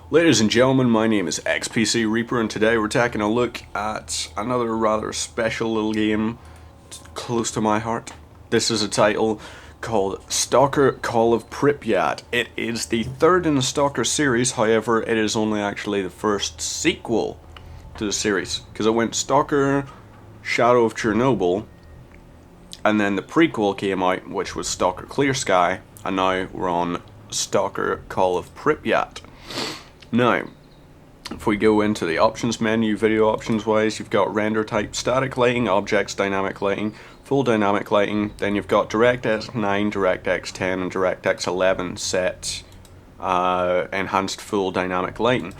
Ladies and gentlemen, my name is XPC Reaper, and today we're taking a look at another rather special little game close to my heart. This is a title called S.T.A.L.K.E.R Call of Pripyat. It is the third in the S.T.A.L.K.E.R series, however, it is only actually the first sequel to the series, because it went S.T.A.L.K.E.R Shadow of Chernobyl, and then the prequel came out, which was S.T.A.L.K.E.R Clear Sky, and now we're on S.T.A.L.K.E.R Call of Pripyat. Now, if we go into the options menu, video options wise, you've got render type, static lighting, objects, dynamic lighting, full dynamic lighting, then you've got DirectX 9, DirectX 10 and DirectX 11 set enhanced full dynamic lighting.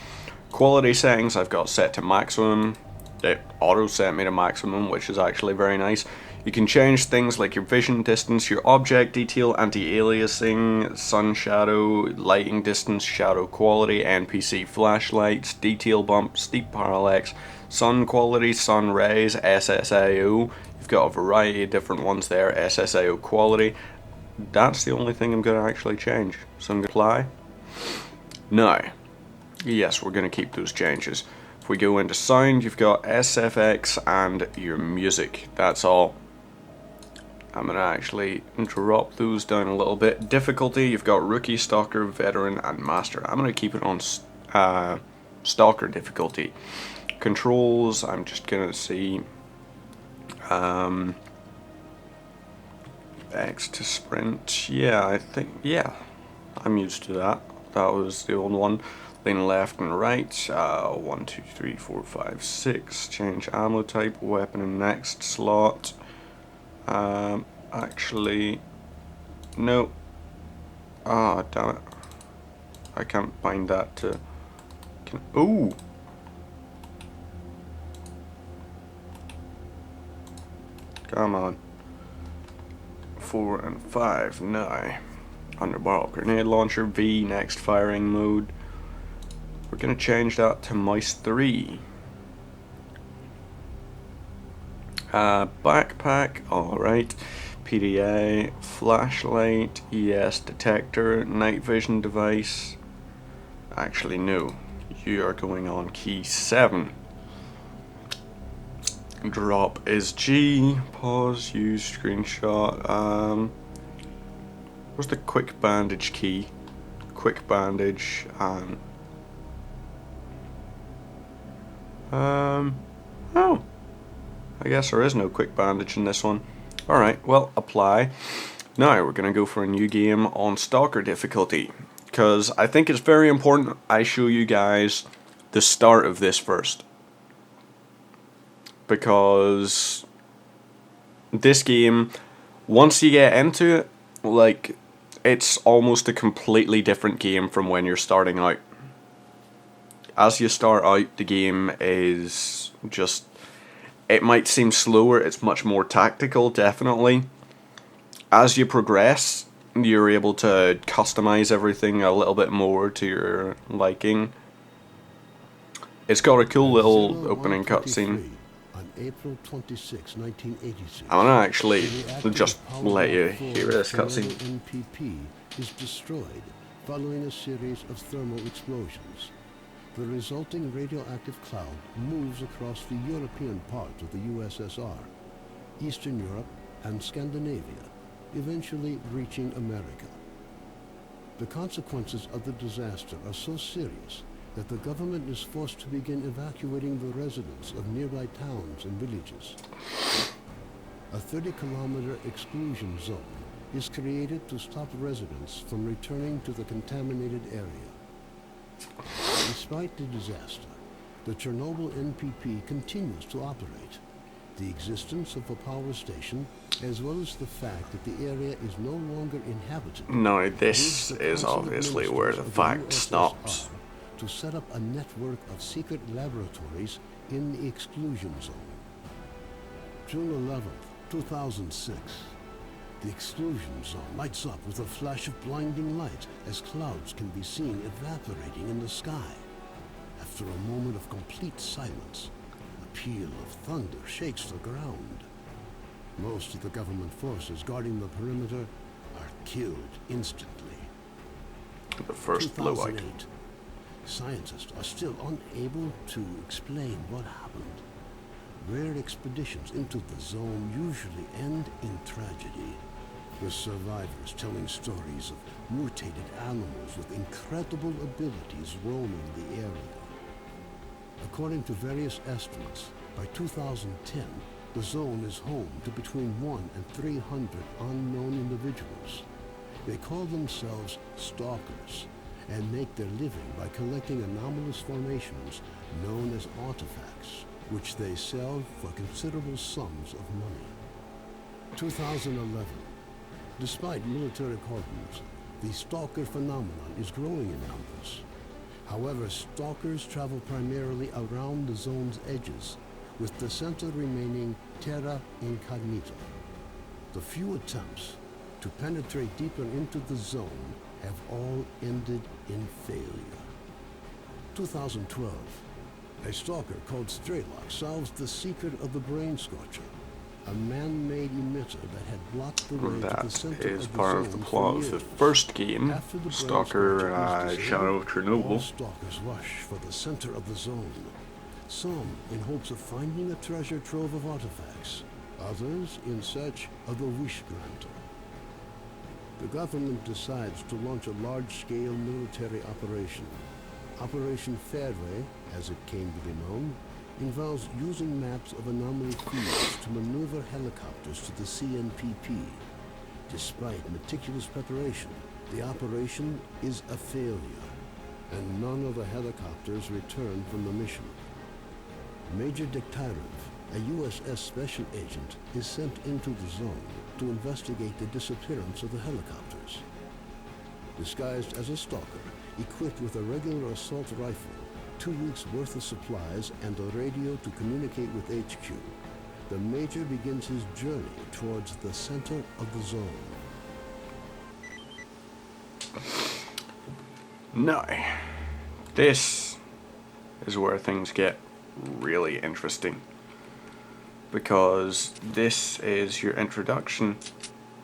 Quality settings I've got set to maximum. It auto set me to maximum, which is actually very nice. You can change things like your vision distance, your object detail, anti-aliasing, sun shadow, lighting distance, shadow quality, NPC flashlights, detail bump, steep parallax, sun quality, sun rays, SSIO. You've got a variety of different ones there. SSIO quality. That's the only thing I'm going to actually change. So I'm going to apply. Now, yes, we're going to keep those changes. If we go into sound, you've got SFX and your music. That's all. I'm going to actually drop those down a little bit. Difficulty, you've got Rookie, Stalker, Veteran, and Master. I'm going to keep it on Stalker difficulty. Controls, I'm just going to see X to sprint. Yeah, I think, yeah, I'm used to that. That was the old one. Lean left and right. 1, 2, 3, 4, 5, 6. Change ammo type, weapon and next slot. Actually, no. Ah, damn it. I can't bind that to. Ooh! Come on. 4 and 5 now. Underbarrel grenade launcher, V, next firing mode. We're gonna change that to mouse 3. Backpack, alright. PDA, flashlight, ES detector, night vision device. Actually, no. You are going on key 7. Drop is G. Pause, use screenshot. What's the quick bandage key? Quick bandage and oh, I guess there is no quick bandage in this one. Alright, well, apply. Now we're going to go for a new game on S.T.A.L.K.E.R difficulty, because I think it's very important I show you guys the start of this first. Because this game, once you get into it, like, it's almost a completely different game from when you're starting out. As you start out, the game is just, it might seem slower, it's much more tactical, definitely. As you progress, you're able to customize everything a little bit more to your liking. It's got a cool little opening cutscene. On April 26, 1986, I'm gonna actually just let you hear this cutscene. NPP is destroyed following a series of thermal explosions. The resulting radioactive cloud moves across the European part of the USSR, Eastern Europe, and Scandinavia, eventually reaching America. The consequences of the disaster are so serious that the government is forced to begin evacuating the residents of nearby towns and villages. A 30-kilometer exclusion zone is created to stop residents from returning to the contaminated area. Despite the disaster, the Chernobyl NPP continues to operate. The existence of a power station, as well as the fact that the area is no longer inhabited. No, this is obviously where the fact stops. To set up a network of secret laboratories in the exclusion zone. June 11th, 2006. The exclusion zone lights up with a flash of blinding light as clouds can be seen evaporating in the sky. After a moment of complete silence, a peal of thunder shakes the ground. Most of the government forces guarding the perimeter are killed instantly. The first blue light. Scientists are still unable to explain what happened. Rare expeditions into the zone usually end in tragedy, with survivors telling stories of mutated animals with incredible abilities roaming the area. According to various estimates, by 2010, the zone is home to between 1 and 300 unknown individuals. They call themselves stalkers and make their living by collecting anomalous formations known as artifacts, which they sell for considerable sums of money. 2011. Despite military cordons, the stalker phenomenon is growing in numbers. However, stalkers travel primarily around the zone's edges, with the center remaining terra incognita. The few attempts to penetrate deeper into the zone have all ended in failure. 2012. A stalker called S.T.A.L.K.E.R solves the secret of the Brain Scorcher, a man-made emitter that had blocked the way to the center That is of the part zone of the for plot of the years. first game, After the Brain Stalker Scorcher is Shadow of disabled, all Chernobyl. stalkers rush for the center of the zone. Some in hopes of finding a treasure trove of artifacts, others in search of the Wish Granter. The government decides to launch a large-scale military operation. Operation Fairway, as it came to be known, involves using maps of anomaly fields to maneuver helicopters to the CNPP. Despite meticulous preparation, the operation is a failure, and none of the helicopters return from the mission. Major Dektarov, a USS special agent, is sent into the zone to investigate the disappearance of the helicopters. Disguised as a stalker, equipped with a regular assault rifle, 2 weeks' worth of supplies, and a radio to communicate with HQ, the Major begins his journey towards the center of the zone. Now, this is where things get really interesting, because this is your introduction.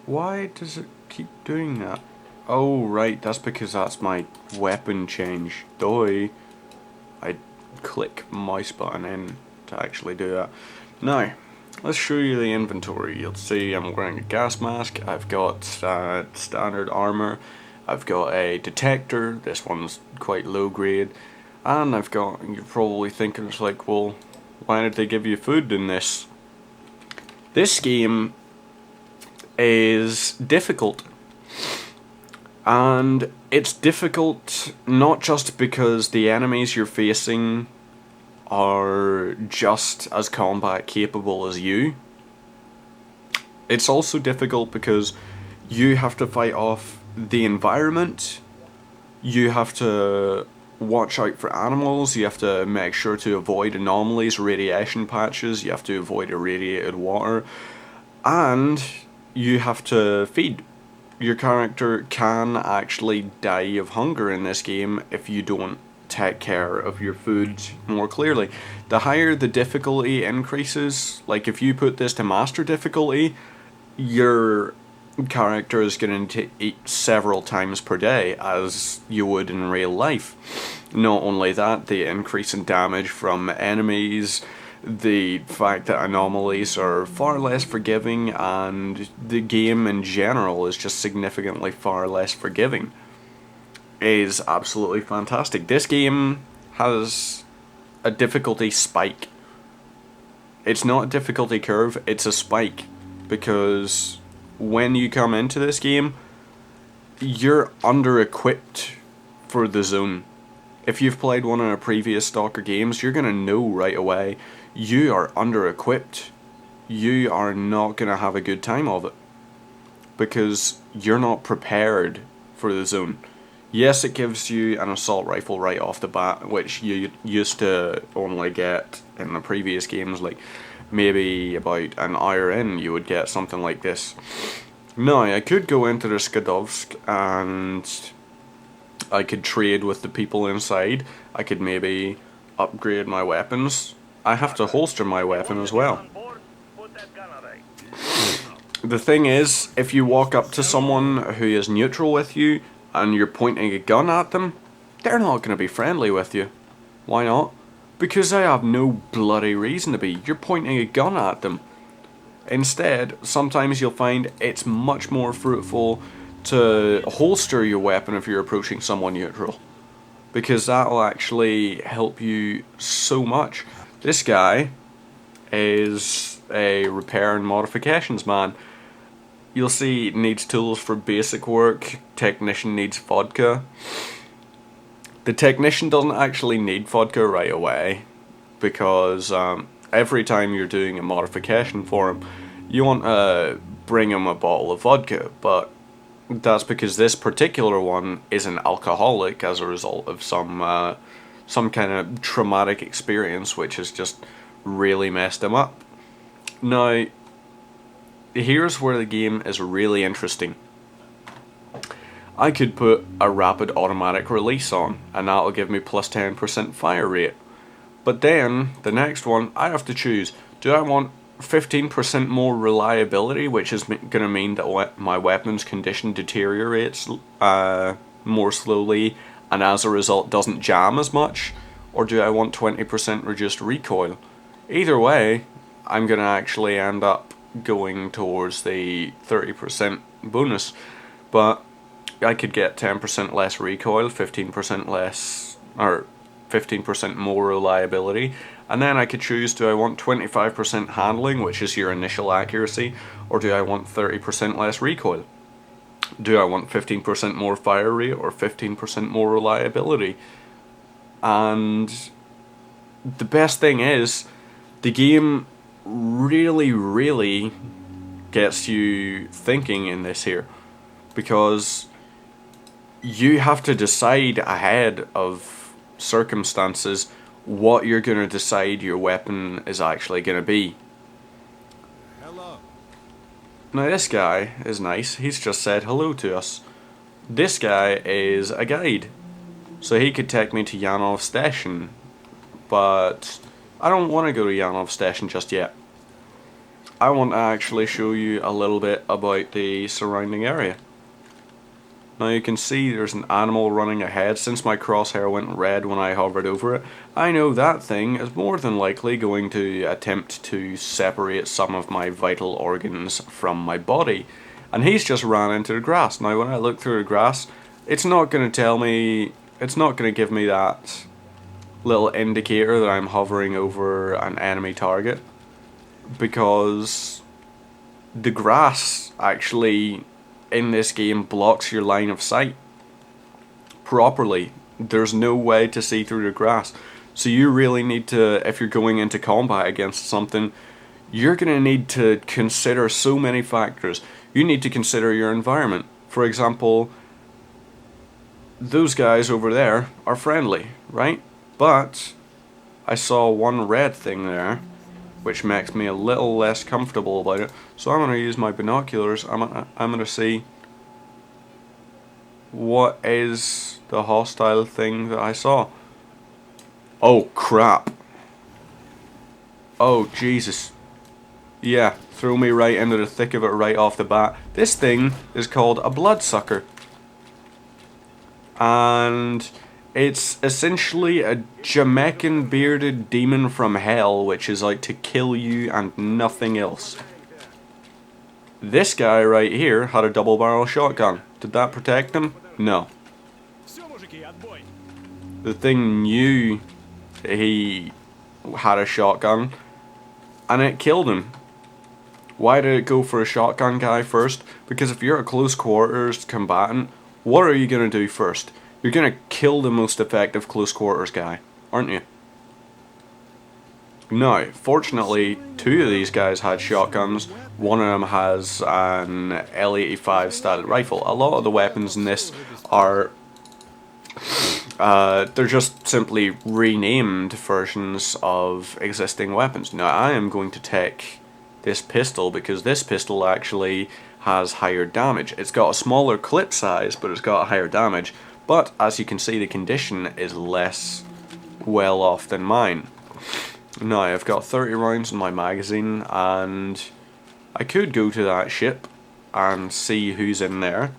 Why does it keep doing that? Oh right, that's because that's my weapon change. Though I click mouse button in to actually do that. Now, let's show you the inventory. You'll see I'm wearing a gas mask, I've got standard armor, I've got a detector, this one's quite low grade, and I've got, you're probably thinking, it's like, well, why did they give you food in this? This game is difficult. And it's difficult not just because the enemies you're facing are just as combat capable as you. It's also difficult because you have to fight off the environment, you have to watch out for animals, you have to make sure to avoid anomalies, radiation patches, you have to avoid irradiated water, and you have to feed. Your character can actually die of hunger in this game if you don't take care of your food more clearly. The higher the difficulty increases, like if you put this to master difficulty, your character is going to eat several times per day as you would in real life. Not only that, the increase in damage from enemies, the fact that anomalies are far less forgiving, and the game in general is just significantly far less forgiving, is absolutely fantastic. This game has a difficulty spike. It's not a difficulty curve, it's a spike, because when you come into this game, you're under-equipped for the zone. If you've played one of the previous Stalker games, you're going to know right away you are under-equipped. You are not going to have a good time of it, because you're not prepared for the zone. Yes, it gives you an assault rifle right off the bat, which you used to only get in the previous games, like maybe about an hour in you would get something like this. Now, I could go into the Skadovsk and I could trade with the people inside. I could maybe upgrade my weapons. I have to holster my weapon as well. The thing is, if you walk up to someone who is neutral with you and you're pointing a gun at them, they're not going to be friendly with you. Why not? Because they have no bloody reason to be. You're pointing a gun at them. Instead, sometimes you'll find it's much more fruitful to holster your weapon if you're approaching someone neutral, because that'll actually help you so much. This guy is a repair and modifications man. You'll see needs tools for basic work. Technician needs vodka. The technician doesn't actually need vodka right away, because every time you're doing a modification for him, you want to bring him a bottle of vodka, but that's because this particular one is an alcoholic as a result of some kind of traumatic experience which has just really messed him up. Now, here's where the game is really interesting. I could put a rapid automatic release on, and that'll give me plus 10% fire rate. But then, the next one, I have to choose. Do I want 15% more reliability, which is going to mean that my weapon's condition deteriorates more slowly, and as a result doesn't jam as much? Or do I want 20% reduced recoil? Either way, I'm going to actually end up going towards the 30% bonus. But I could get 10% less recoil, 15% less, or 15% more reliability, and then I could choose, do I want 25% handling, which is your initial accuracy, or do I want 30% less recoil? Do I want 15% more fire rate or 15% more reliability? And the best thing is, the game really gets you thinking in this here, because you have to decide ahead of circumstances what you're going to decide your weapon is actually going to be. Hello. Now this guy is nice, he's just said hello to us. This guy is a guide, so he could take me to Yanov Station, but I don't want to go to Yanov Station just yet. I want to actually show you a little bit about the surrounding area. Now you can see there's an animal running ahead. Since my crosshair went red when I hovered over it, I know that thing is more than likely going to attempt to separate some of my vital organs from my body. And he's just ran into the grass. Now when I look through the grass, it's not going to tell me, it's not going to give me that little indicator that I'm hovering over an enemy target, because the grass actually in this game blocks your line of sight properly. There's no way to see through the grass, so you really need to, if you're going into combat against something, you're going to need to consider so many factors. You need to consider your environment. For example, those guys over there are friendly, right? But I saw one red thing there, which makes me a little less comfortable about it. So I'm going to use my binoculars. I'm going to see what is the hostile thing that I saw. Oh crap. Oh Jesus. Yeah, throw me right into the thick of it right off the bat. This thing is called a bloodsucker. And it's essentially a Jamaican bearded demon from hell which is out to kill you and nothing else. This guy right here had a double barrel shotgun. Did that protect him? No. The thing knew he had a shotgun and it killed him. Why did it go for a shotgun guy first? Because if you're a close quarters combatant, what are you going to do first? You're going to kill the most effective close quarters guy, aren't you? Now, fortunately, two of these guys had shotguns. One of them has an L85 style rifle. A lot of the weapons in this are they're just simply renamed versions of existing weapons. Now, I am going to take this pistol because this pistol actually has higher damage. It's got a smaller clip size, but it's got a higher damage. But as you can see, the condition is less well off than mine. Now, I've got 30 rounds in my magazine, and I could go to that ship and see who's in there,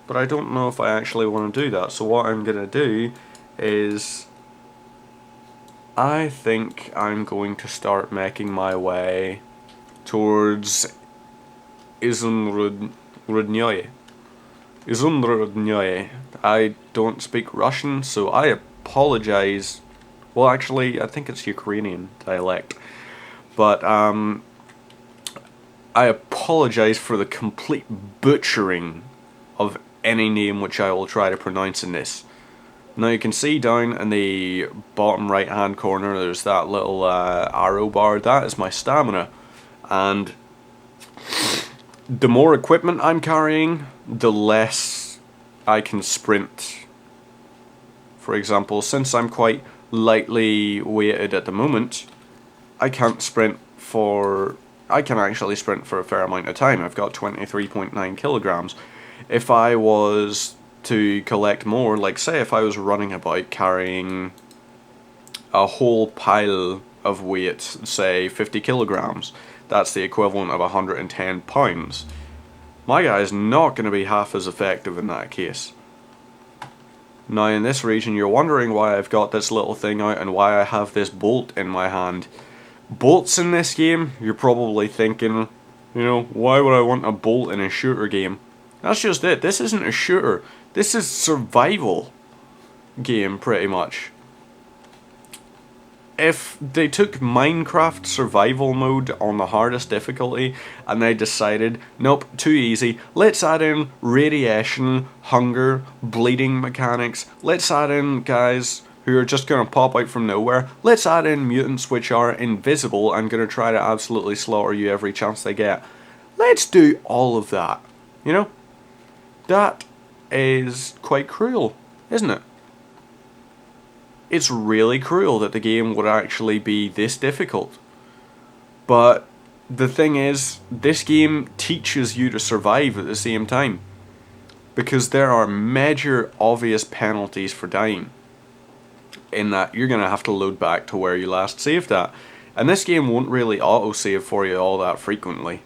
but I don't know if I actually want to do that. So what I'm going to do is I think I'm going to start making my way towards Izunrudnyoye. Izunrudnyoye. I don't speak Russian, so I apologize. Well, actually, I think it's Ukrainian dialect. But, I apologize for the complete butchering of any name which I will try to pronounce in this. Now you can see down in the bottom right hand corner there's that little arrow bar. That is my stamina. And the more equipment I'm carrying, the less I can sprint. For example, since I'm quite lightly weighted at the moment, I can't sprint for... I can actually sprint for a fair amount of time. I've got 23.9 kilograms. If I was to collect more, like say if I was running about carrying a whole pile of weight, say 50 kilograms, that's the equivalent of 110 pounds. My guy's not going to be half as effective in that case. Now in this region you're wondering why I've got this little thing out and why I have this bolt in my hand. Bolts in this game, you're probably thinking, you know, why would I want a bolt in a shooter game? That's just it. This isn't a shooter. This is survival game, pretty much. If they took Minecraft survival mode on the hardest difficulty and they decided, nope, too easy, let's add in radiation, hunger, bleeding mechanics, let's add in guys who are just going to pop out from nowhere, let's add in mutants which are invisible and going to try to absolutely slaughter you every chance they get. Let's do all of that, you know? That is quite cruel, isn't it? It's really cruel that the game would actually be this difficult. But the thing is, this game teaches you to survive at the same time. Because there are major obvious penalties for dying. In that you're going to have to load back to where you last saved at. And this game won't really auto-save for you all that frequently.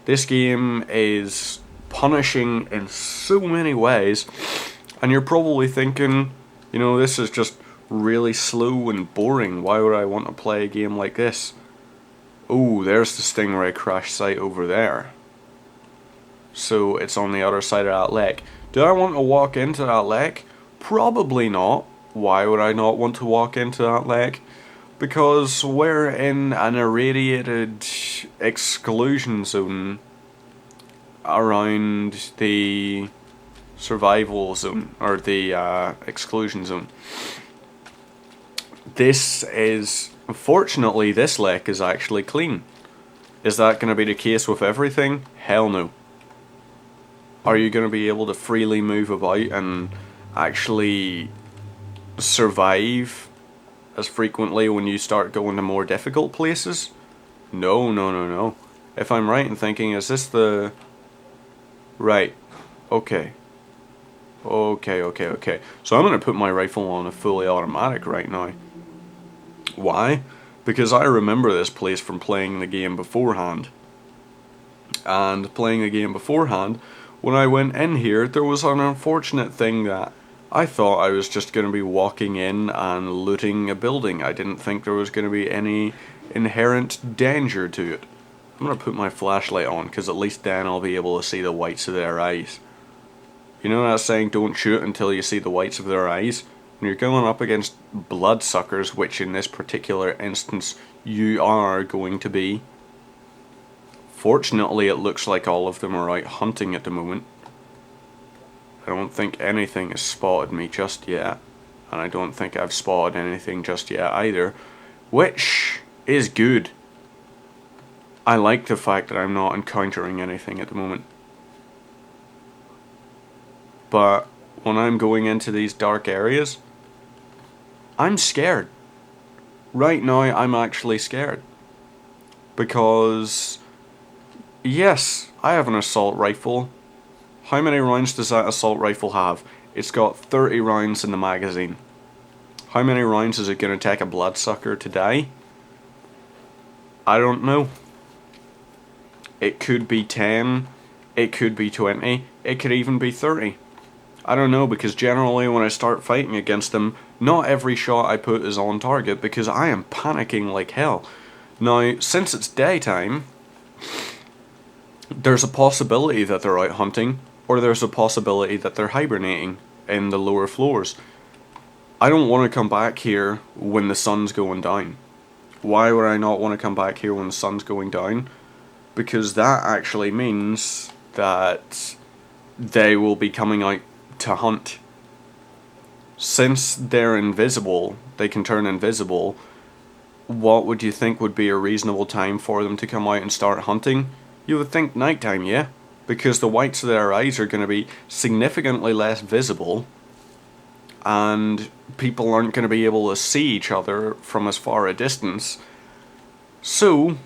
This game is punishing in so many ways, and you're probably thinking, you know, this is just really slow and boring. Why would I want to play a game like this? Oh, there's the Stingray crash site over there. So it's on the other side of that lake. Do I want to walk into that lake? Probably not. Why would I not want to walk into that lake? Because we're in an irradiated exclusion zone around the survival zone, or the exclusion zone. This is, unfortunately, this lake is actually clean. Is that going to be the case with everything? Hell no. Are you going to be able to freely move about and actually survive as frequently when you start going to more difficult places? No, no, no, no. If I'm right in thinking, is this the... Right. Okay. Okay. So I'm going to put my rifle on a fully automatic right now. Why? Because I remember this place from playing the game beforehand. And playing the game beforehand, when I went in here, there was an unfortunate thing that I thought I was just going to be walking in and looting a building. I didn't think there was going to be any inherent danger to it. I'm going to put my flashlight on, because at least then I'll be able to see the whites of their eyes. You know that saying, don't shoot until you see the whites of their eyes? When you're going up against bloodsuckers, which in this particular instance you are going to be. Fortunately, it looks like all of them are out hunting at the moment. I don't think anything has spotted me just yet. And I don't think I've spotted anything just yet either. Which is good. I like the fact that I'm not encountering anything at the moment. But when I'm going into these dark areas, I'm scared. Right now, I'm actually scared. Because, yes, I have an assault rifle. How many rounds does that assault rifle have? It's got 30 rounds in the magazine. How many rounds is it going to take a bloodsucker to die? I don't know. It could be 10, it could be 20, it could even be 30. I don't know, because generally when I start fighting against them, not every shot I put is on target because I am panicking like hell. Now, since it's daytime, there's a possibility that they're out hunting, or there's a possibility that they're hibernating in the lower floors. I don't want to come back here when the sun's going down. Why would I not want to come back here when the sun's going down? Because that actually means that they will be coming out to hunt. Since they're invisible, they can turn invisible. What would you think would be a reasonable time for them to come out and start hunting? You would think nighttime, yeah? Because the whites of their eyes are going to be significantly less visible, and people aren't going to be able to see each other from as far a distance. So,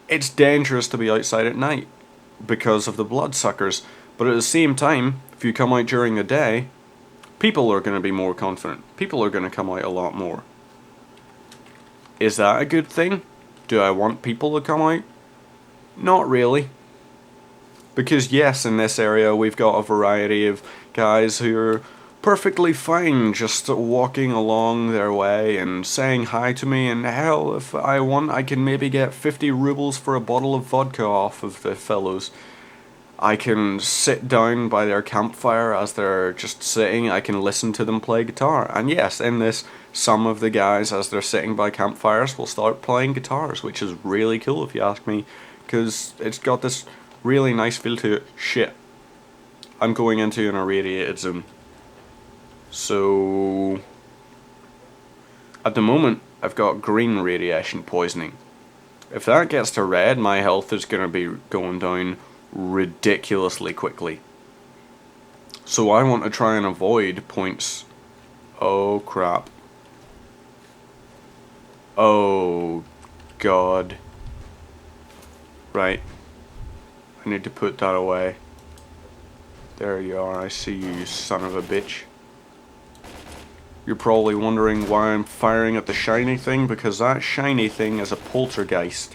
it's dangerous to be outside at night because of the bloodsuckers. But at the same time, if you come out during the day, people are going to be more confident. People are going to come out a lot more. Is that a good thing? Do I want people to come out? Not really. Because yes, in this area we've got a variety of guys who are perfectly fine just walking along their way and saying hi to me, and hell, if I want, I can maybe get 50 rubles for a bottle of vodka off of the fellows. I can sit down by their campfire as they're just sitting, I can listen to them play guitar. And yes, in this, some of the guys, as they're sitting by campfires, will start playing guitars, which is really cool if you ask me, because it's got this really nice feel to it. Shit. I'm going into an irradiated zone. So, at the moment, I've got green radiation poisoning. If that gets to red, my health is going to be going down ridiculously quickly. So I want to try and avoid points. Oh crap. Oh god. Right. I need to put that away. There you are, I see you, you son of a bitch. You're probably wondering why I'm firing at the shiny thing, because that shiny thing is a poltergeist,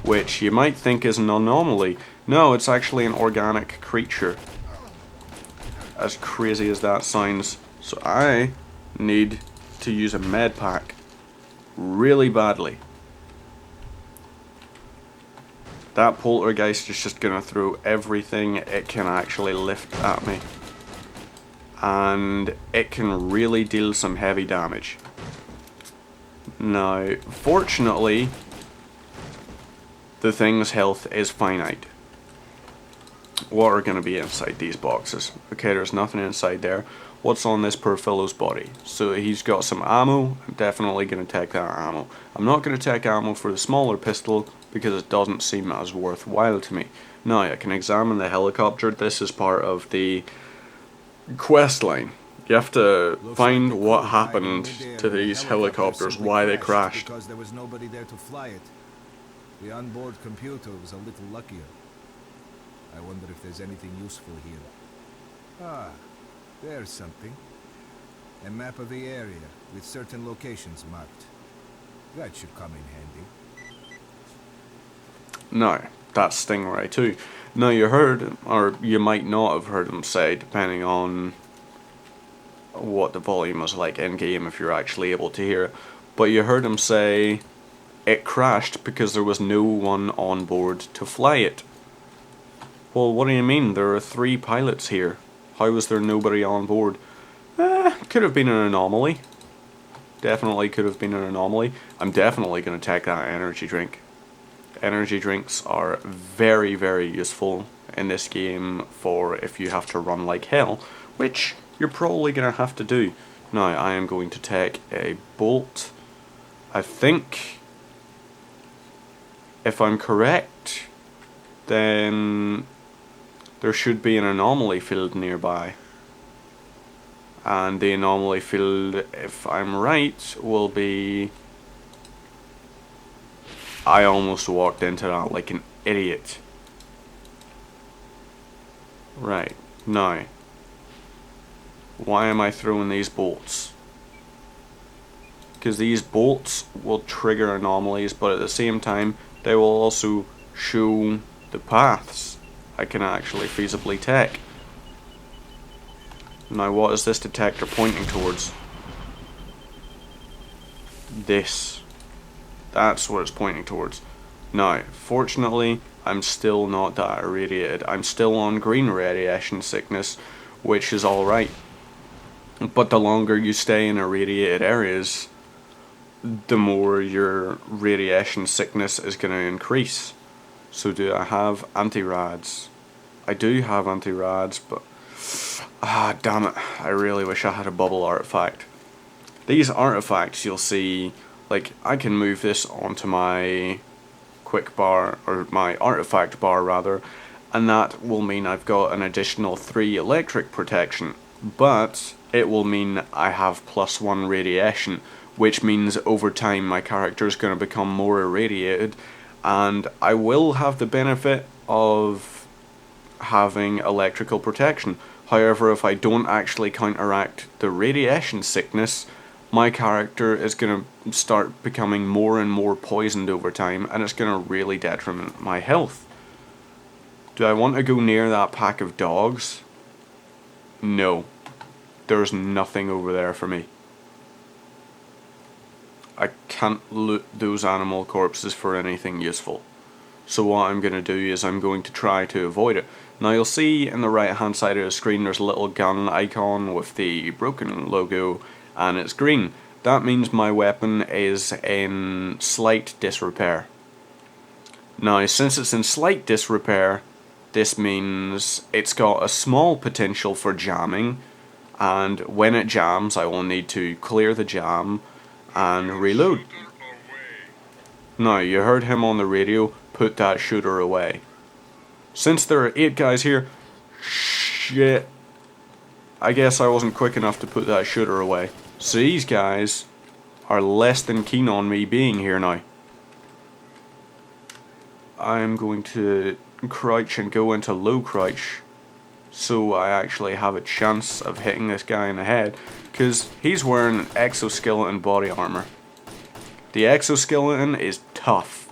which you might think is an anomaly. No, it's actually an organic creature. As crazy as that sounds. So I need to use a med pack really badly. That poltergeist is just gonna throw everything it can actually lift at me. And it can really deal some heavy damage. Now, fortunately, the thing's health is finite. What are going to be inside these boxes? Okay, there's nothing inside there. What's on this poor fellow's body? So he's got some ammo. I'm definitely going to take that ammo. I'm not going to take ammo for the smaller pistol because it doesn't seem as worthwhile to me. Now, I can examine the helicopter. This is part of the quest line. You have to find what happened to these helicopters, why they crashed. Because there was nobody there to fly it. The onboard computer was a little luckier. I wonder if there's anything useful here. Ah, there's something. A map of the area with certain locations marked. That should come in handy. No, that's Stingray too. Now you heard, or you might not have heard him say, depending on what the volume was like in game, if you're actually able to hear it, but you heard him say it crashed because there was no one on board to fly it. Well, what do you mean? There are 3 pilots here. How was there nobody on board? Could have been an anomaly. Definitely could have been an anomaly. I'm definitely going to take that energy drink. Energy drinks are very, very useful in this game for if you have to run like hell, which you're probably going to have to do. Now, I am going to take a bolt. I think, if I'm correct, then there should be an anomaly field nearby. And the anomaly field, if I'm right, will be... I almost walked into that like an idiot. Right, now, why am I throwing these bolts? Because these bolts will trigger anomalies, but at the same time, they will also show the paths I can actually feasibly take. Now what is this detector pointing towards? This. That's what it's pointing towards. Now, fortunately, I'm still not that irradiated. I'm still on green radiation sickness, which is alright. But the longer you stay in irradiated areas, the more your radiation sickness is going to increase. So do I have anti-rads? I do have anti-rads, but damn it, I really wish I had a bubble artifact. These artifacts you'll see, like, I can move this onto my quick bar, or my artifact bar rather, and that will mean I've got an additional 3 electric protection, but it will mean I have +1 radiation, which means over time my character is going to become more irradiated, and I will have the benefit of having electrical protection. However, if I don't actually counteract the radiation sickness, my character is going to start becoming more and more poisoned over time, and it's going to really detriment my health. Do I want to go near that pack of dogs? No. There's nothing over there for me. I can't loot those animal corpses for anything useful. So what I'm going to do is I'm going to try to avoid it. Now you'll see in the right hand side of the screen there's a little gun icon with the broken logo, and it's green. That means my weapon is in slight disrepair. Now, since it's in slight disrepair, this means it's got a small potential for jamming, and when it jams I will need to clear the jam and reload. Now, you heard him on the radio, put that shooter away. Since there are 8 guys here, shit, I guess I wasn't quick enough to put that shooter away. So these guys are less than keen on me being here now. I'm going to crouch and go into low crouch so I actually have a chance of hitting this guy in the head, because he's wearing an exoskeleton body armor. The exoskeleton is tough.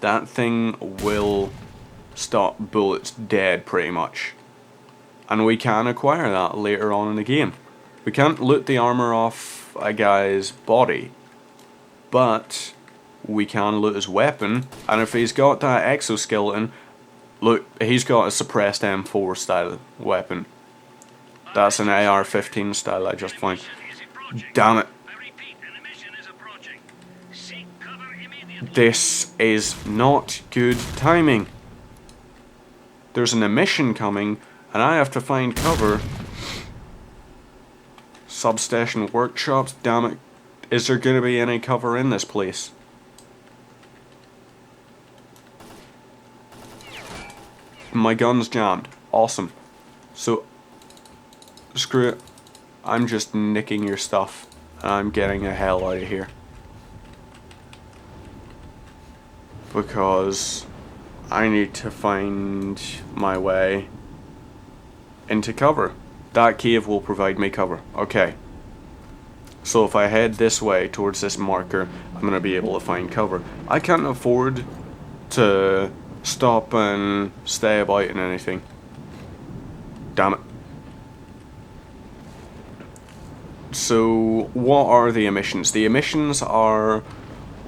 That thing will stop bullets dead pretty much. And we can acquire that later on in the game. We can't loot the armor off a guy's body, but we can loot his weapon, and if he's got that exoskeleton, look, he's got a suppressed M4 style weapon. That's an AR-15 style I just found. Damn it. This is not good timing. There's an emission coming, and I have to find cover. Substation workshops, damn it. Is there going to be any cover in this place? My gun's jammed. Awesome. So, screw it. I'm just nicking your stuff. I'm getting the hell out of here. Because I need to find my way into cover. That cave will provide me cover. Okay. So if I head this way towards this marker, I'm going to be able to find cover. I can't afford to stop and stay about in anything. Damn it. So what are the emissions? The emissions are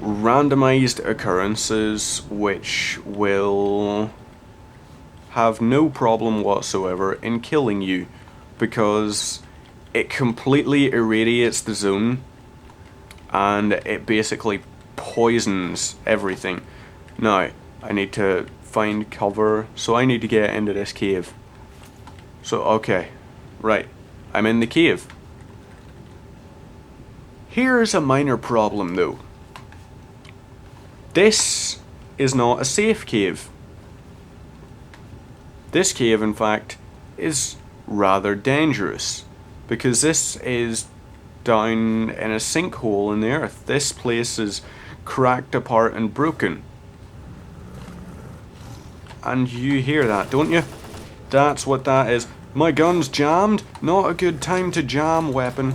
randomized occurrences which will have no problem whatsoever in killing you, because it completely irradiates the zone and it basically poisons everything. Now, I need to find cover, so I need to get into this cave. So, okay, right, I'm in the cave. Here's a minor problem though. This is not a safe cave. This cave, in fact, is rather dangerous, because this is down in a sinkhole in the earth. This place is cracked apart and broken. And you hear that, don't you? That's what that is. My gun's jammed. Not a good time to jam, weapon.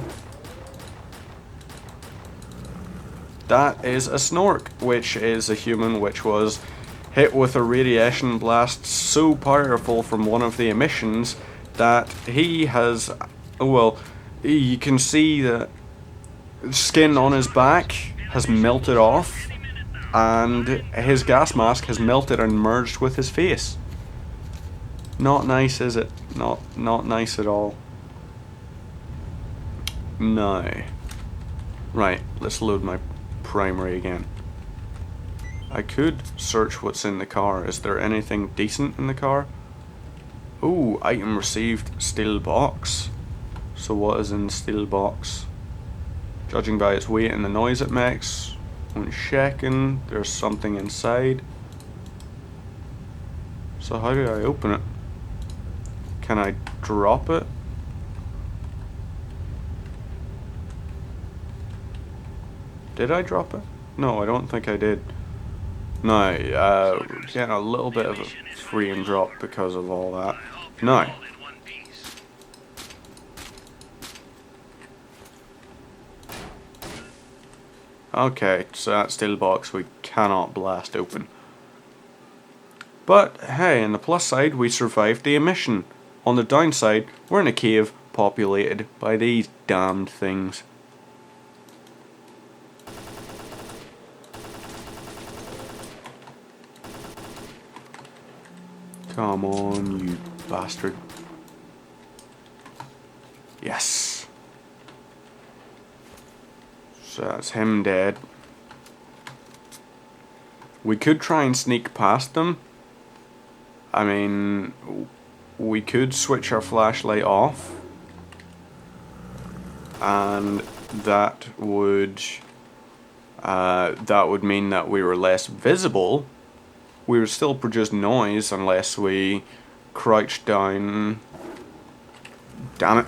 That is a Snork, which is a human which was hit with a radiation blast so powerful from one of the emissions that he has, well, you can see that skin on his back has melted off, and his gas mask has melted and merged with his face. Not nice, is it? Not nice at all. No. Right, let's load my primary again. I could search what's in the car. Is there anything decent in the car? Ooh, item received, steel box. So what is in the steel box? Judging by its weight and the noise it makes, when checking, there's something inside. So how do I open it? Can I drop it? Did I drop it? No, I don't think I did. No, getting a little bit of a frame drop because of all that. No. Okay, so that steel box we cannot blast open. But hey, on the plus side, we survived the mission. On the downside, we're in a cave populated by these damned things. Come on, you bastard. Yes. So that's him dead. We could try and sneak past them. I mean, we could switch our flashlight off, and that would mean that we were less visible. We would still produce noise unless we crouched down. Damn it.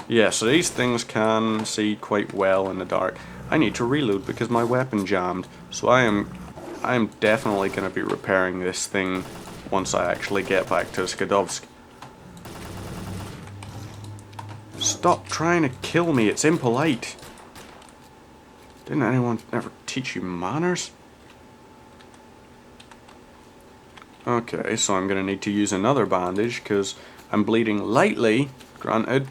Yeah, so these things can see quite well in the dark. I need to reload because my weapon jammed. So I am definitely going to be repairing this thing once I actually get back to Skadovsk. Stop trying to kill me, it's impolite. Didn't anyone ever teach you manners? Okay, so I'm going to need to use another bandage because I'm bleeding lightly, granted,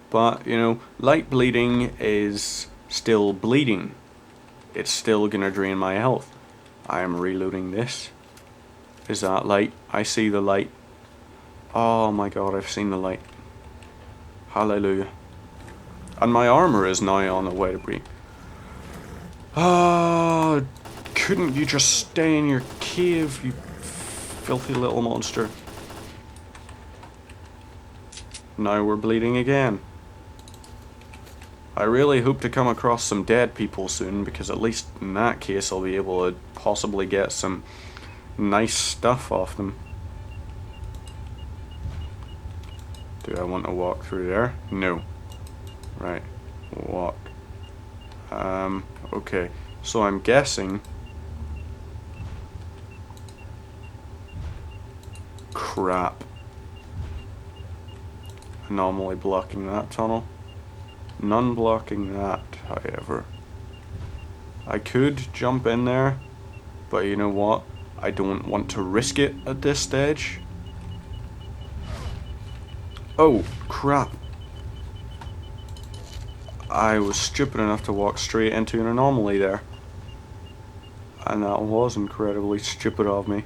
but, you know, light bleeding is still bleeding. It's still going to drain my health. I am reloading this. Is that light? I see the light. Oh my god, I've seen the light. Hallelujah. And my armor is now on the way to break. Oh, couldn't you just stay in your cave, you filthy little monster? Now we're bleeding again. I really hope to come across some dead people soon, because at least in that case I'll be able to possibly get some nice stuff off them. Do I want to walk through there? No. Right. Walk. Okay. So I'm guessing... Crap. Anomaly blocking that tunnel. None blocking that, however. I could jump in there, but you know what? I don't want to risk it at this stage. Oh, crap. I was stupid enough to walk straight into an anomaly there. And that was incredibly stupid of me.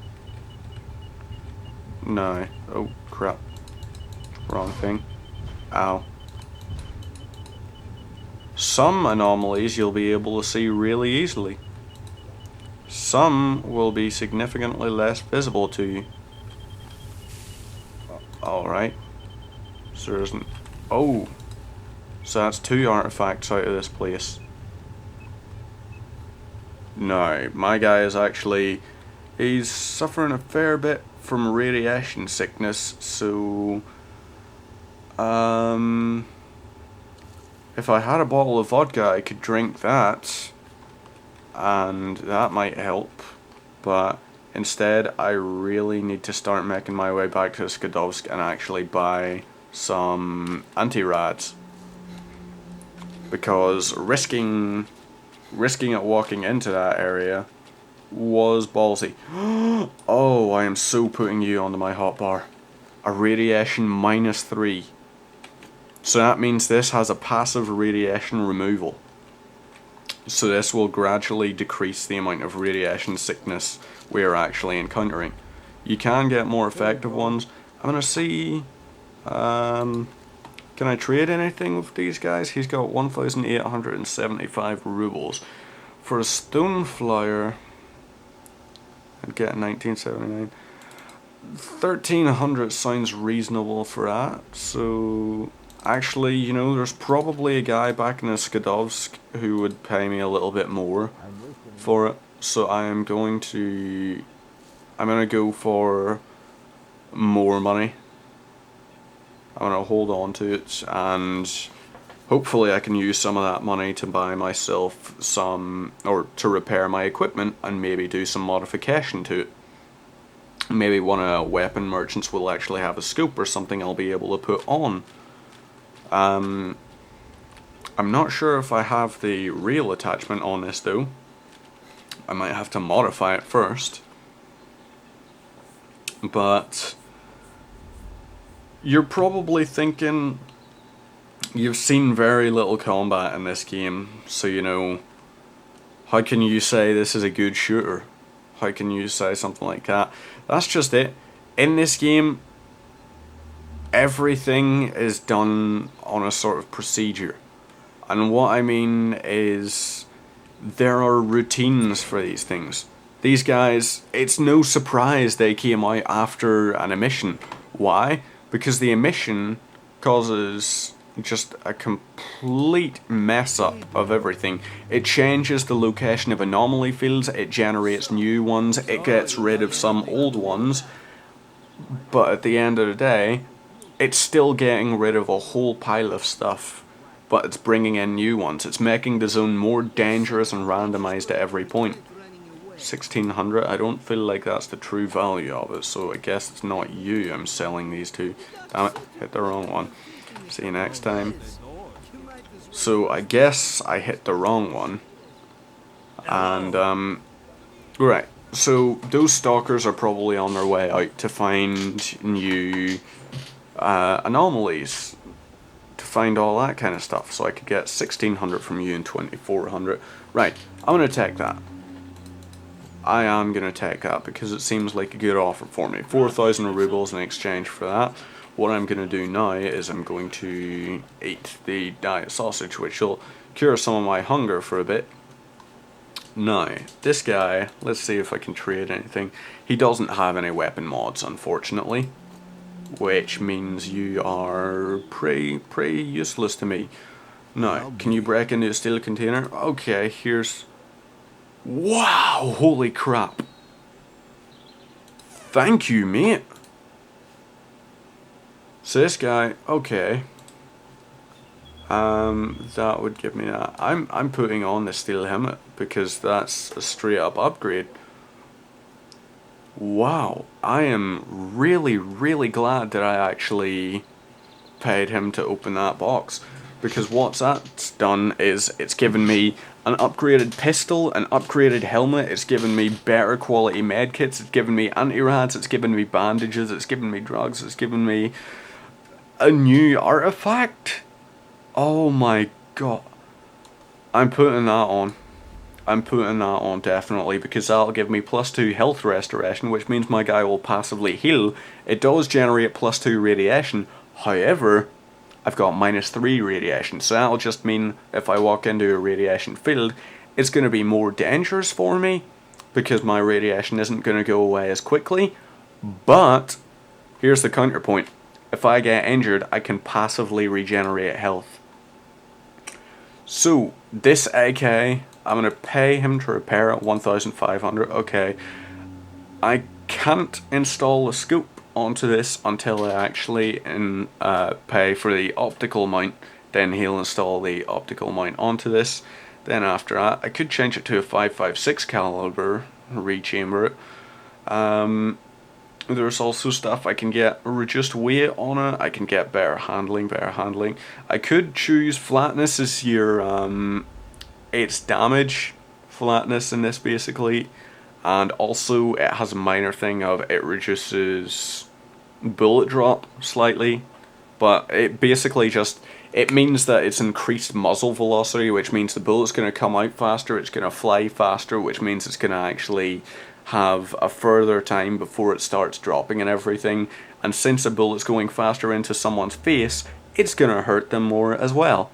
No. Oh, crap. Wrong thing. Ow. Some anomalies you'll be able to see really easily. Some will be significantly less visible to you. Alright. So there isn't... Oh! So that's 2 artifacts out of this place. No, my guy is actually... He's suffering a fair bit from radiation sickness, so... If I had a bottle of vodka, I could drink that, and that might help, but instead I really need to start making my way back to Skadovsk and actually buy some anti-rads, because risking it walking into that area was ballsy. Oh, I am so putting you onto my hotbar. a radiation -3. So that means this has a passive radiation removal. So this will gradually decrease the amount of radiation sickness we are actually encountering. You can get more effective ones. I'm gonna see, can I trade anything with these guys? He's got 1,875 rubles. For a stone flyer, I'd get 1979. 1,300 sounds reasonable for that. So actually, you know, there's probably a guy back in the Skadovsk who would pay me a little bit more for it. So I'm gonna go for more money. I'm gonna hold on to it, and hopefully I can use some of that money to buy myself some, or to repair my equipment and maybe do some modification to it. Maybe one of the weapon merchants will actually have a scope or something I'll be able to put on. I'm not sure if I have the rail attachment on this though. I might have to modify it first. But you're probably thinking you've seen very little combat in this game, so you know, how can you say this is a good shooter? How can you say something like that? That's just it. In this game, everything is done on a sort of procedure. And what I mean is, there are routines for these things. These guys, it's no surprise they came out after an emission. Why? Because the emission causes just a complete mess up of everything. It changes the location of anomaly fields, it generates new ones, it gets rid of some old ones, but at the end of the day, it's still getting rid of a whole pile of stuff, but it's bringing in new ones. It's making the zone more dangerous and randomized at every point. 1,600, I don't feel like that's the true value of it, so I guess it's not you I'm selling these to. Damn it, hit the wrong one. See you next time. So I guess I hit the wrong one. And, right, so those stalkers are probably on their way out to find new anomalies, to find all that kind of stuff. So I could get 1,600 from you and 2,400. Right, I'm going to take that. I am going to take that because it seems like a good offer for me. 4,000 rubles in exchange for that. What I'm going to do now is I'm going to eat the diet sausage, which will cure some of my hunger for a bit. Now, this guy, let's see if I can trade anything. He doesn't have any weapon mods, unfortunately, which means you are pretty useless to me. Now, can you break into a steel container? Okay, here's... Wow, holy crap. Thank you, mate. So this guy, okay. That would give me that. I'm putting on the steel helmet because that's a straight up upgrade. Wow, I am really glad that I actually paid him to open that box, because what that's done is it's given me an upgraded pistol, an upgraded helmet, it's given me better quality medkits, it's given me anti-rads, it's given me bandages, it's given me drugs, it's given me a new artifact. Oh my god. I'm putting that on. I'm putting that on definitely, because that'll give me +2 health restoration, which means my guy will passively heal. It does generate +2 radiation, however, I've got -3 radiation, so that'll just mean if I walk into a radiation field, it's going to be more dangerous for me, because my radiation isn't going to go away as quickly. But here's the counterpoint. If I get injured, I can passively regenerate health. So, this AK, I'm going to pay him to repair it, 1,500, okay. I can't install a scope onto this until I actually pay for the optical mount. Then he'll install the optical mount onto this. Then after that, I could change it to a 5.56 caliber, rechamber it. There's also stuff I can get reduced weight on it. I can get better handling. I could choose flatness as your its damage flatness in this basically, and also it has a minor thing of it reduces bullet drop slightly, but it basically just, it means that it's increased muzzle velocity, which means the bullet's going to come out faster, it's going to fly faster, which means it's going to actually have a further time before it starts dropping and everything. And since a bullet's going faster into someone's face, it's going to hurt them more as well.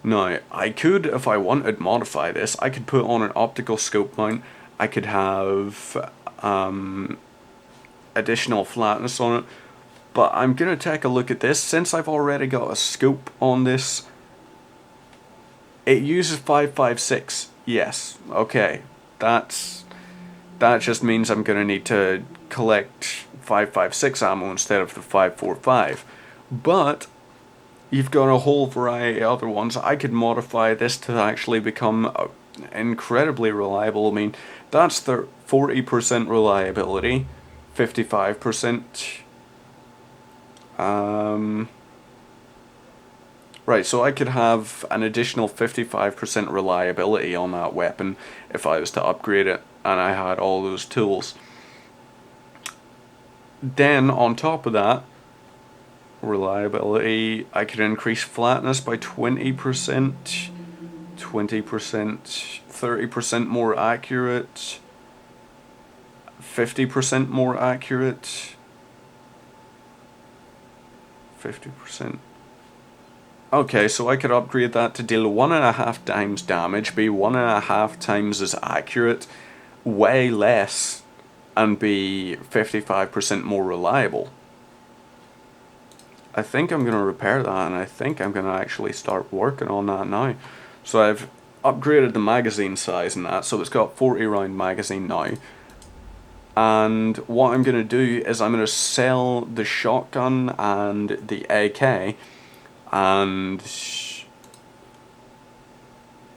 Now, I could, if I wanted, modify this. I could put on an optical scope mount. I could have additional flatness on it. But I'm going to take a look at this. Since I've already got a scope on this, it uses 5.56. Yes, okay. That just means I'm going to need to collect 5.56 ammo instead of the 5.45. But you've got a whole variety of other ones. I could modify this to actually become incredibly reliable. I mean, that's the 40% reliability, 55%. Right, so I could have an additional 55% reliability on that weapon if I was to upgrade it and I had all those tools. Then, on top of that, reliability, I could increase flatness by 20%, 20%, 30% more accurate, 50% more accurate, 50%. Okay, so I could upgrade that to deal 1.5 times damage, be 1.5 times as accurate, way less, and be 55% more reliable. I think I'm going to repair that, and I think I'm going to actually start working on that now. So I've upgraded the magazine size and that, so it's got 40 round magazine now. And what I'm going to do is I'm going to sell the shotgun and the AK, and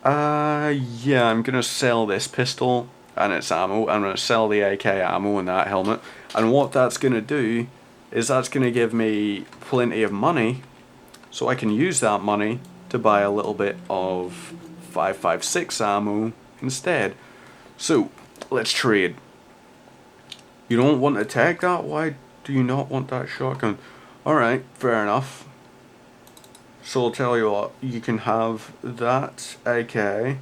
yeah, I'm going to sell this pistol and its ammo. I'm going to sell the AK ammo and that helmet, and what that's going to do is that's going to give me plenty of money, so I can use that money to buy a little bit of 5.56 ammo instead. So, let's trade. You don't want to take that? Why do you not want that shotgun? Alright, fair enough. So I'll tell you what, you can have that AK.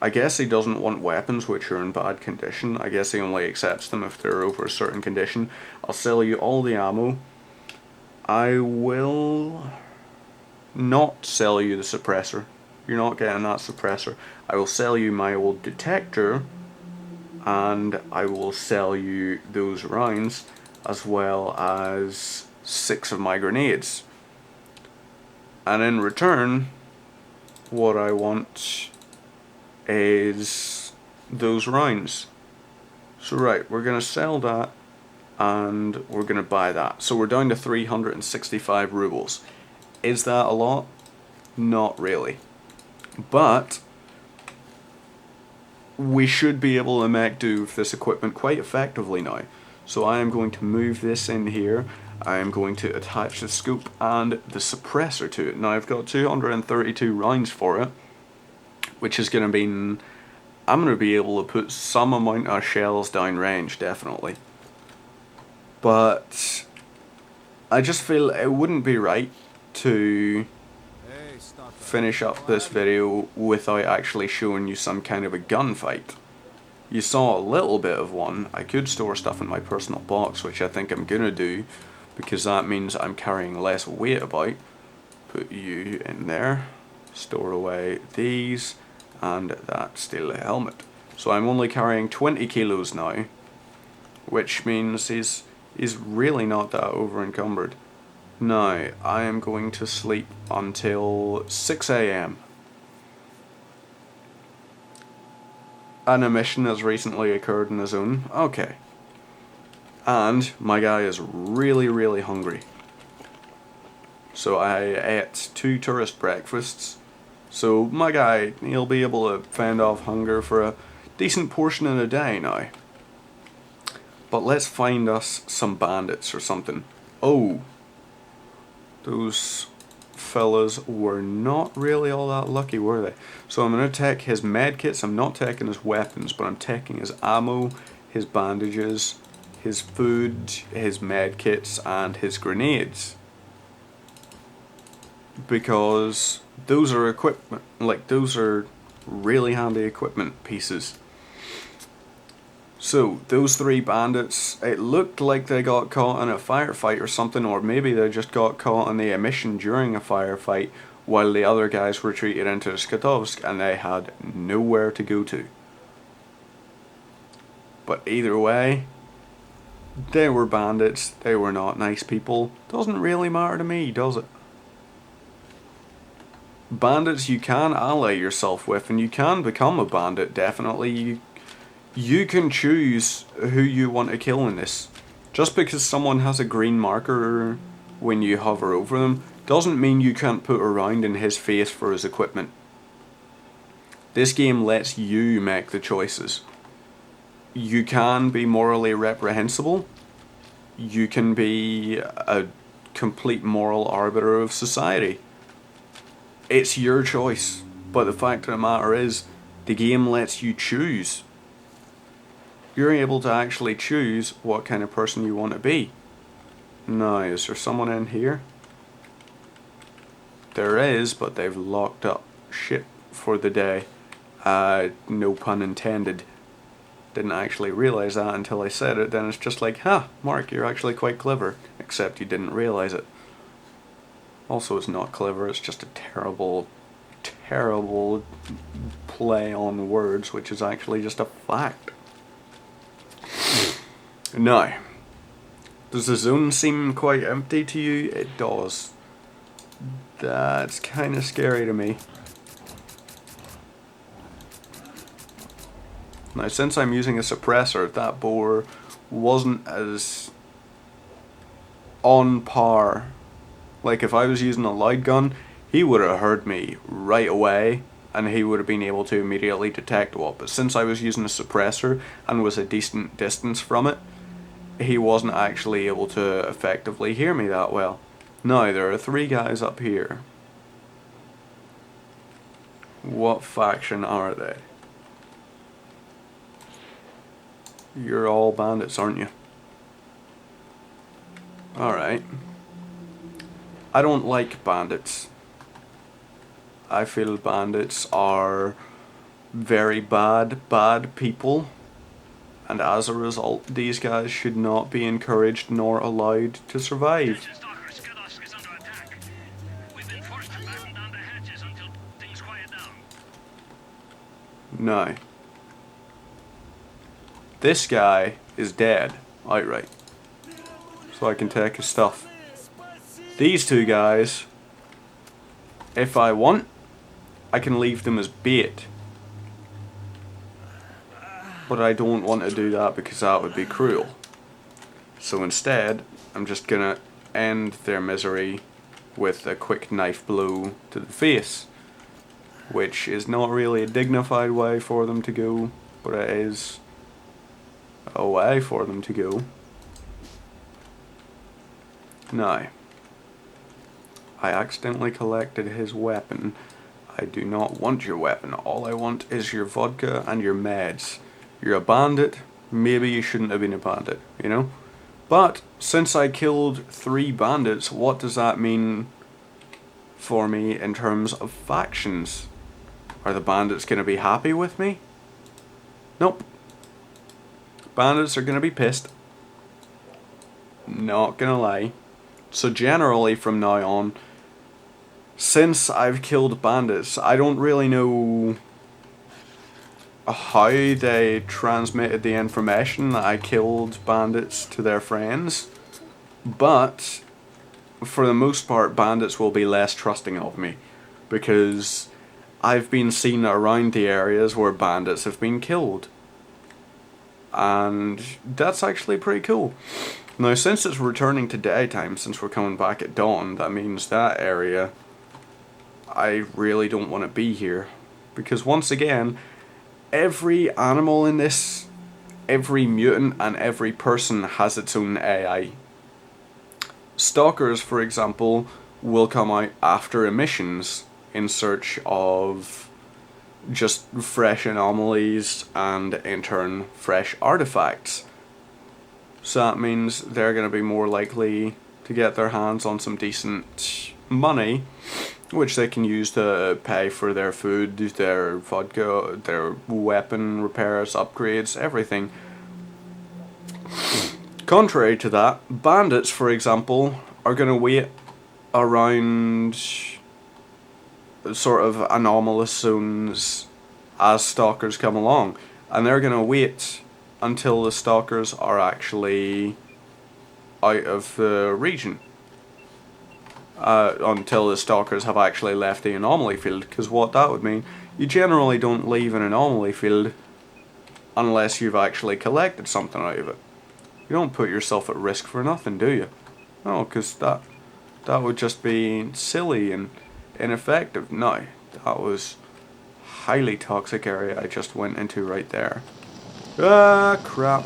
I guess he doesn't want weapons which are in bad condition. I guess he only accepts them if they're over a certain condition. I'll sell you all the ammo. I will not sell you the suppressor. You're not getting that suppressor. I will sell you my old detector, and I will sell you those rounds, as well as 6 of my grenades. And in return, what I want is those rounds. So right, we're going to sell that, and we're going to buy that. So we're down to 365 rubles. Is that a lot? Not really. But we should be able to make do with this equipment quite effectively now. So I am going to move this in here. I am going to attach the scope and the suppressor to it. Now I've got 232 rounds for it, which is going to mean I'm going to be able to put some amount of shells down range, definitely. But I just feel it wouldn't be right to finish up this video without actually showing you some kind of a gunfight. You saw a little bit of one. I could store stuff in my personal box, which I think I'm going to do, because that means I'm carrying less weight about. Put you in there, store away these, and that steel helmet. So I'm only carrying 20 kilos now, which means he's really not that over encumbered. Now, I am going to sleep until 6 AM. An emission has recently occurred in the zone. Okay. And my guy is really, really hungry. So I ate 2 tourist breakfasts. So my guy, he'll be able to fend off hunger for a decent portion in a day now. But let's find us some bandits or something. Oh, those fellas were not really all that lucky, were they? So I'm going to take his medkits. I'm not taking his weapons, but I'm taking his ammo, his bandages, his food, his med kits, and his grenades. Because those are equipment, like those are really handy equipment pieces. So, those 3 bandits, it looked like they got caught in a firefight or something, or maybe they just got caught in the emission during a firefight while the other guys retreated into S.T.A.L.K.E.R and they had nowhere to go to. But either way, they were bandits, they were not nice people. Doesn't really matter to me, does it? Bandits you can ally yourself with, and you can become a bandit, definitely. You can choose who you want to kill in this. Just because someone has a green marker when you hover over them, doesn't mean you can't put a round in his face for his equipment. This game lets you make the choices. You can be morally reprehensible. You can be a complete moral arbiter of society. It's your choice, but the fact of the matter is, the game lets you choose. You're able to actually choose what kind of person you want to be. Now, is there someone in here? There is, but they've locked up shit for the day. No pun intended. Didn't actually realise that until I said it, then it's just like, ha, Mark, you're actually quite clever. Except you didn't realise it. Also, it's not clever, it's just a terrible, terrible play on words, which is actually just a fact. Now, does the zone seem quite empty to you? It does. That's kind of scary to me. Now, since I'm using a suppressor, that boar wasn't as on par. Like, if I was using a light gun, he would have heard me right away, and he would have been able to immediately detect what. But since I was using a suppressor and was a decent distance from it, he wasn't actually able to effectively hear me that well. Now, there are 3 guys up here. What faction are they? You're all bandits, aren't you? Alright. I don't like bandits. I feel bandits are very bad people. And as a result, these guys should not be encouraged nor allowed to survive. S.T.A.L.K.E.R is under attack. We've been forced to batten down the hatches until things quiet down. No. This guy is dead, outright. So I can take his stuff. These 2 guys, if I want, I can leave them as bait. But I don't want to do that because that would be cruel. So instead, I'm just gonna end their misery with a quick knife blow to the face. Which is not really a dignified way for them to go, but it is a way for them to go. Now, I accidentally collected his weapon. I do not want your weapon. All I want is your vodka and your meds. You're a bandit, maybe you shouldn't have been a bandit, you know? But, since I killed 3 bandits, what does that mean for me in terms of factions? Are the bandits going to be happy with me? Nope. Bandits are going to be pissed. Not gonna lie. So generally from now on, since I've killed bandits, I don't really know how they transmitted the information that I killed bandits to their friends, but for the most part bandits will be less trusting of me because I've been seen around the areas where bandits have been killed, and that's actually pretty cool. Now, since it's returning to daytime, since we're coming back at dawn, that means that area, I really don't want to be here. Because once again, every animal in this, every mutant and every person has its own AI. Stalkers, for example, will come out after emissions in search of just fresh anomalies and in turn fresh artifacts. So that means they're going to be more likely to get their hands on some decent money, which they can use to pay for their food, their vodka, their weapon repairs, upgrades, everything. Contrary to that, bandits, for example, are going to wait around sort of anomalous zones as stalkers come along, and they're going to wait until the stalkers are actually out of the region. Until the stalkers have actually left the anomaly field, because what that would mean, you generally don't leave an anomaly field unless you've actually collected something out of it. You don't put yourself at risk for nothing, do you? No, because that would just be silly and ineffective. No, that was highly toxic area I just went into right there. Ah, crap.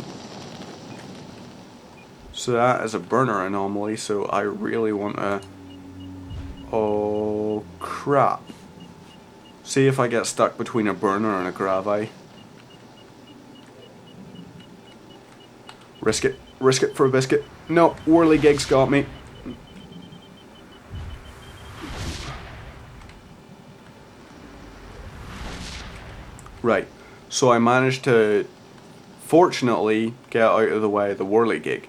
So that is a burner anomaly, so I really want to... Oh, crap. See if I get stuck between a burner and a gravite. Risk it for a biscuit. No, whirligig's got me. Right, so I managed to fortunately get out of the way of the whirligig.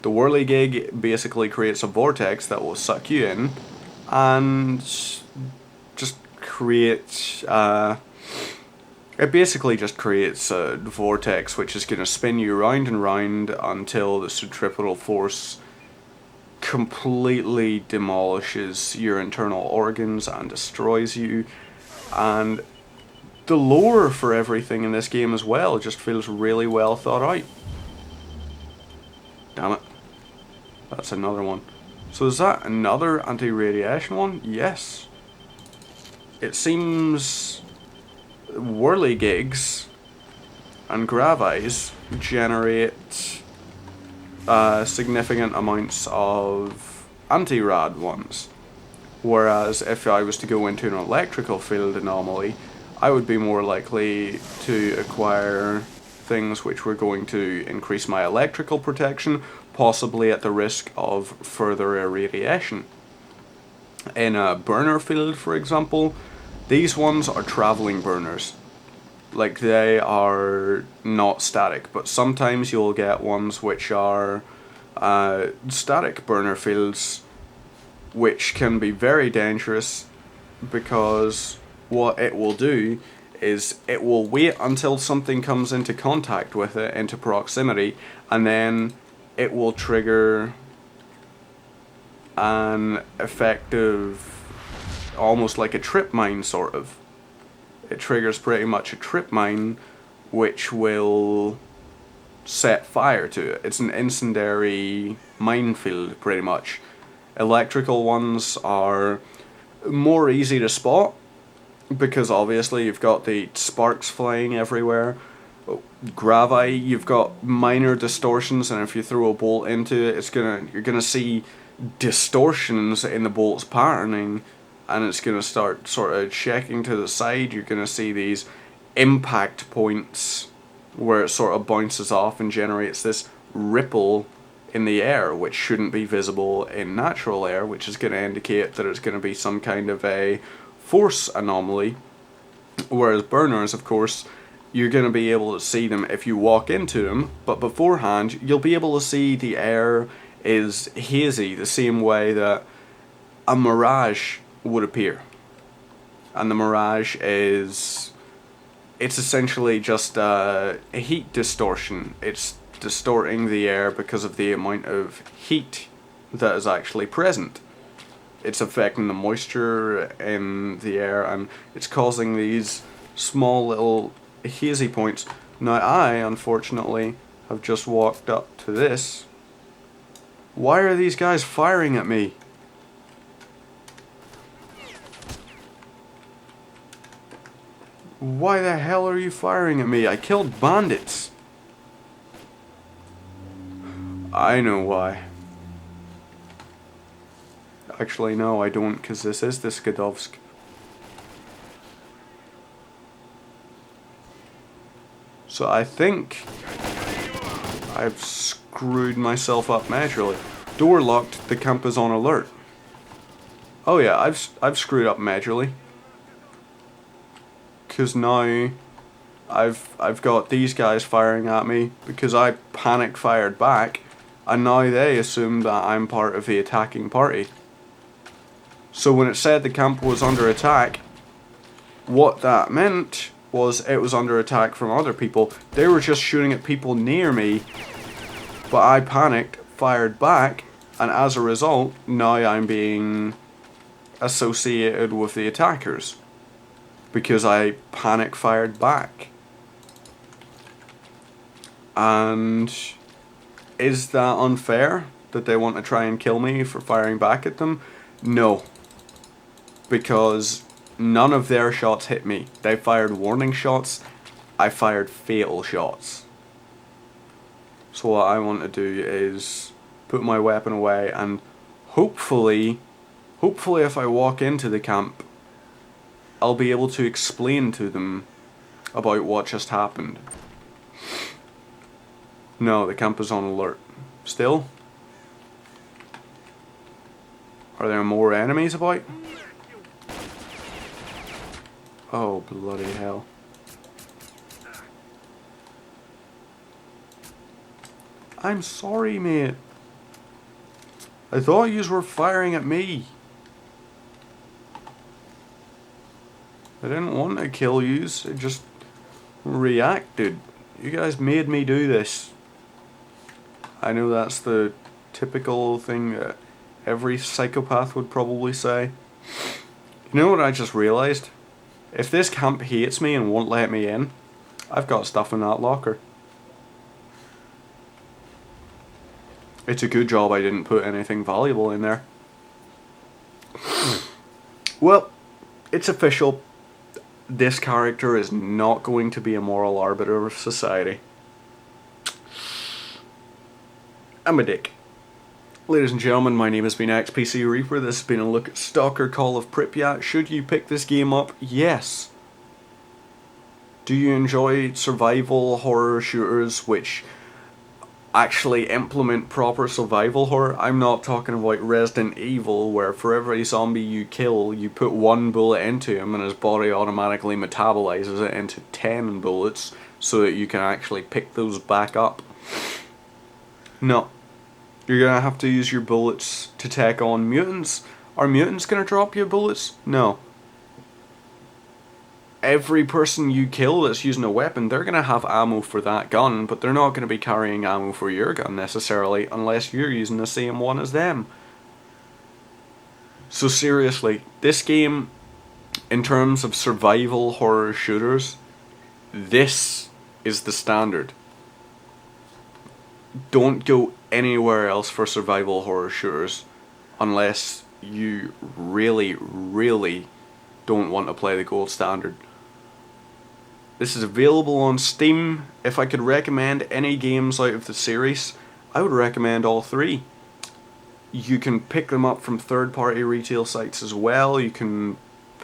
The whirligig basically creates a vortex that will suck you in and just create it basically just creates a vortex which is going to spin you round and round until the centripetal force completely demolishes your internal organs and destroys you. And the lore for everything in this game as well just feels really well thought out. Damn it. That's another one. So is that another anti-radiation one? Yes. It seems whirligigs and gravites generate significant amounts of anti-rad ones. Whereas if I was to go into an electrical field anomaly, I would be more likely to acquire things which were going to increase my electrical protection, possibly at the risk of further irradiation. In a burner field, for example, these ones are traveling burners. Like, they are not static, but sometimes you'll get ones which are static burner fields, which can be very dangerous because what it will do is it will wait until something comes into contact with it, into proximity, and then it will trigger an effective, almost like a trip mine sort of. It triggers pretty much a trip mine which will set fire to it. It's an incendiary minefield pretty much. Electrical ones are more easy to spot because obviously you've got the sparks flying everywhere. Gravite, you've got minor distortions, and if you throw a bolt into it, you're gonna see distortions in the bolt's patterning, and it's gonna start sort of checking to the side. You're gonna see these impact points where it sort of bounces off and generates this ripple in the air, which shouldn't be visible in natural air, which is going to indicate that it's going to be some kind of a force anomaly. Whereas burners, of course, you're going to be able to see them if you walk into them, but beforehand you'll be able to see the air is hazy, the same way that a mirage would appear. And the mirage it's essentially just a heat distortion. It's distorting the air because of the amount of heat that is actually present. It's affecting the moisture in the air, and it's causing these small little hazy points. Now I, unfortunately, have just walked up to this. Why are these guys firing at me? Why the hell are you firing at me? I killed bandits. I know why. Actually, no, I don't, because this is the S.T.A.L.K.E.R. So I think I've screwed myself up majorly. Door locked, the camp is on alert. Oh yeah, I've screwed up majorly. Cause now I've got these guys firing at me because I panic fired back, and now they assume that I'm part of the attacking party. So when it said the camp was under attack, what that meant was it was under attack from other people. They were just shooting at people near me, but I panicked, fired back, and as a result, now I'm being associated with the attackers because I panic fired back. And is that unfair that they want to try and kill me for firing back at them? No, because none of their shots hit me. They fired warning shots, I fired fatal shots. So what I want to do is put my weapon away and hopefully if I walk into the camp, I'll be able to explain to them about what just happened. No, the camp is on alert. Still? Are there more enemies about? Oh, bloody hell. I'm sorry, mate. I thought yous were firing at me. I didn't want to kill yous, I just reacted. You guys made me do this. I know that's the typical thing that every psychopath would probably say. You know what I just realised? If this camp hates me and won't let me in, I've got stuff in that locker. It's a good job I didn't put anything valuable in there. Well, it's official. This character is not going to be a moral arbiter of society. I'm a dick. Ladies and gentlemen, my name has been XPC Reaper. This has been a look at S.T.A.L.K.E.R Call of Pripyat. Should you pick this game up? Yes. Do you enjoy survival horror shooters which actually implement proper survival horror? I'm not talking about Resident Evil, where for every zombie you kill, you put one bullet into him and his body automatically metabolizes it into 10 bullets so that you can actually pick those back up. No. You're gonna have to use your bullets to take on mutants. Are mutants gonna drop you bullets? No. Every person you kill that's using a weapon, they're gonna have ammo for that gun, but they're not gonna be carrying ammo for your gun necessarily, unless you're using the same one as them. So seriously, this game, in terms of survival horror shooters, this is the standard. Don't go anywhere else for survival horror shooters unless you really, really don't want to play the gold standard. This is available on Steam. If I could recommend any games out of the series, I would recommend all three. You can pick them up from third-party retail sites as well. You can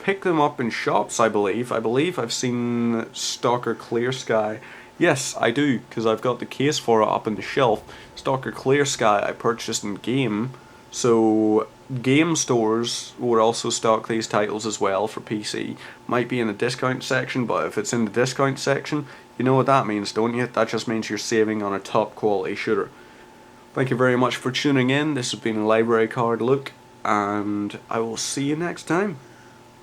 pick them up in shops, I believe. I believe I've seen S.T.A.L.K.E.R Sky. Yes, I do, because I've got the case for it up on the shelf. S.T.A.L.K.E.R Sky I purchased in game, so game stores will also stock these titles as well for PC. Might be in the discount section, but if it's in the discount section, you know what that means, don't you? That just means you're saving on a top quality shooter. Thank you very much for tuning in. This has been a library card look, and I will see you next time.